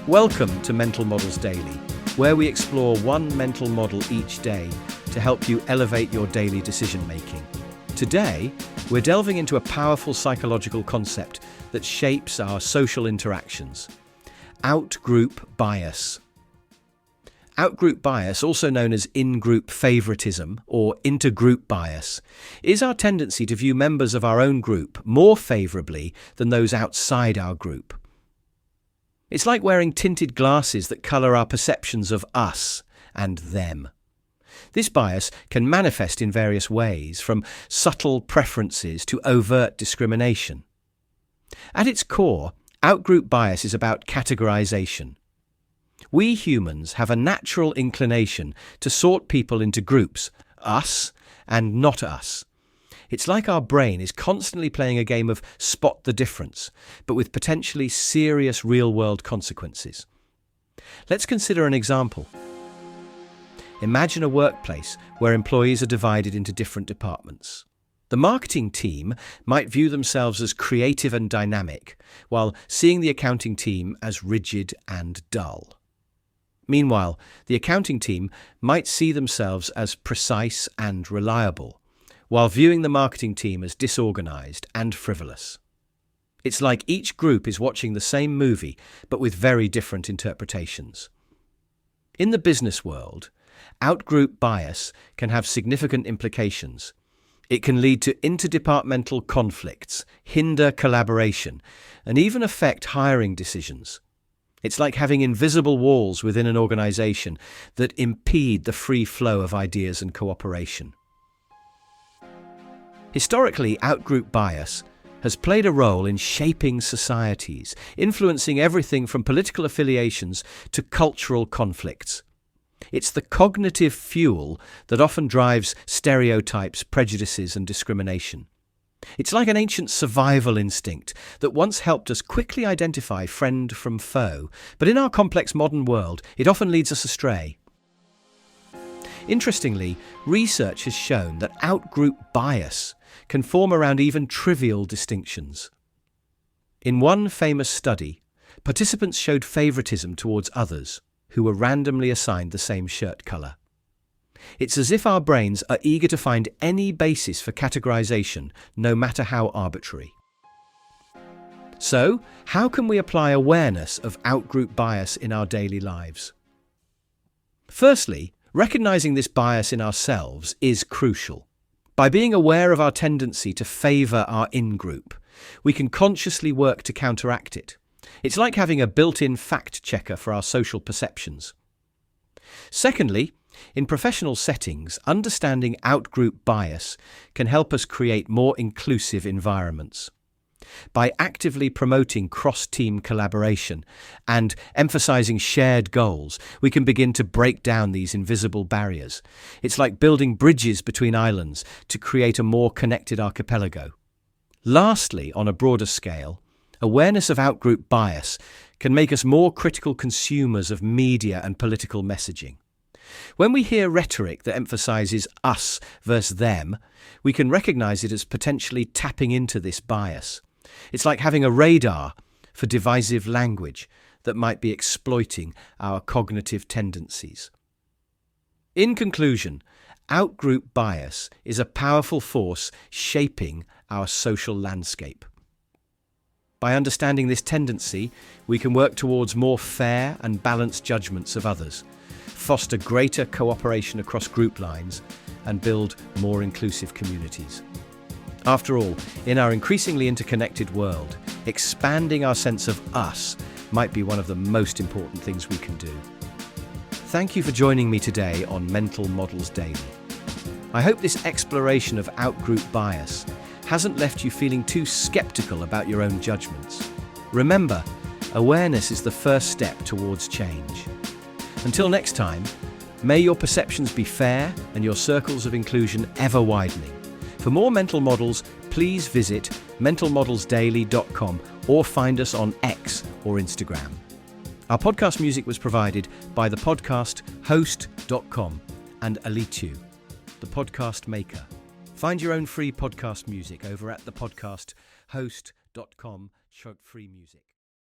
Welcome to Mental Models Daily, where we explore one mental model each day to help you elevate your daily decision-making. Today, we're delving into a powerful psychological concept that shapes our social interactions: out-group bias. Out-group bias, also known as in-group favoritism or intergroup bias, is our tendency to view members of our own group more favorably than those outside our group. It's like wearing tinted glasses that colour our perceptions of us and them. This bias can manifest in various ways, from subtle preferences to overt discrimination. At its core, out-group bias is about categorization. We humans have a natural inclination to sort people into groups, us and not us. It's like our brain is constantly playing a game of spot the difference, but with potentially serious real-world consequences. Let's consider an example. Imagine a workplace where employees are divided into different departments. The marketing team might view themselves as creative and dynamic, while seeing the accounting team as rigid and dull. Meanwhile, the accounting team might see themselves as precise and reliable, while viewing the marketing team as disorganized and frivolous. It's like each group is watching the same movie, but with very different interpretations. In the business world, out-group bias can have significant implications. It can lead to interdepartmental conflicts, hinder collaboration, and even affect hiring decisions. It's like having invisible walls within an organization that impede the free flow of ideas and cooperation. Historically, out-group bias has played a role in shaping societies, influencing everything from political affiliations to cultural conflicts. It's the cognitive fuel that often drives stereotypes, prejudices, and discrimination. It's like an ancient survival instinct that once helped us quickly identify friend from foe, but in our complex modern world, it often leads us astray. Interestingly, research has shown that out-group bias can form around even trivial distinctions. In one famous study, participants showed favoritism towards others who were randomly assigned the same shirt colour. It's as if our brains are eager to find any basis for categorization, no matter how arbitrary. So, how can we apply awareness of out-group bias in our daily lives? Firstly, recognizing this bias in ourselves is crucial. By being aware of our tendency to favour our in-group, we can consciously work to counteract it. It's like having a built-in fact-checker for our social perceptions. Secondly, in professional settings, understanding out-group bias can help us create more inclusive environments. By actively promoting cross-team collaboration and emphasizing shared goals, we can begin to break down these invisible barriers. It's like building bridges between islands to create a more connected archipelago. Lastly, on a broader scale, awareness of out-group bias can make us more critical consumers of media and political messaging. When we hear rhetoric that emphasizes us versus them, we can recognize it as potentially tapping into this bias. It's like having a radar for divisive language that might be exploiting our cognitive tendencies. In conclusion, out-group bias is a powerful force shaping our social landscape. By understanding this tendency, we can work towards more fair and balanced judgments of others, foster greater cooperation across group lines, and build more inclusive communities. After all, in our increasingly interconnected world, expanding our sense of us might be one of the most important things we can do. Thank you for joining me today on Mental Models Daily. I hope this exploration of out-group bias hasn't left you feeling too skeptical about your own judgments. Remember, awareness is the first step towards change. Until next time, may your perceptions be fair and your circles of inclusion ever widening. For more mental models, please visit mentalmodelsdaily.com or find us on X or Instagram. Our podcast music was provided by the Podcast Host.com and Alitu, the podcast maker. Find your own free podcast music over at thepodcasthost.com/free music.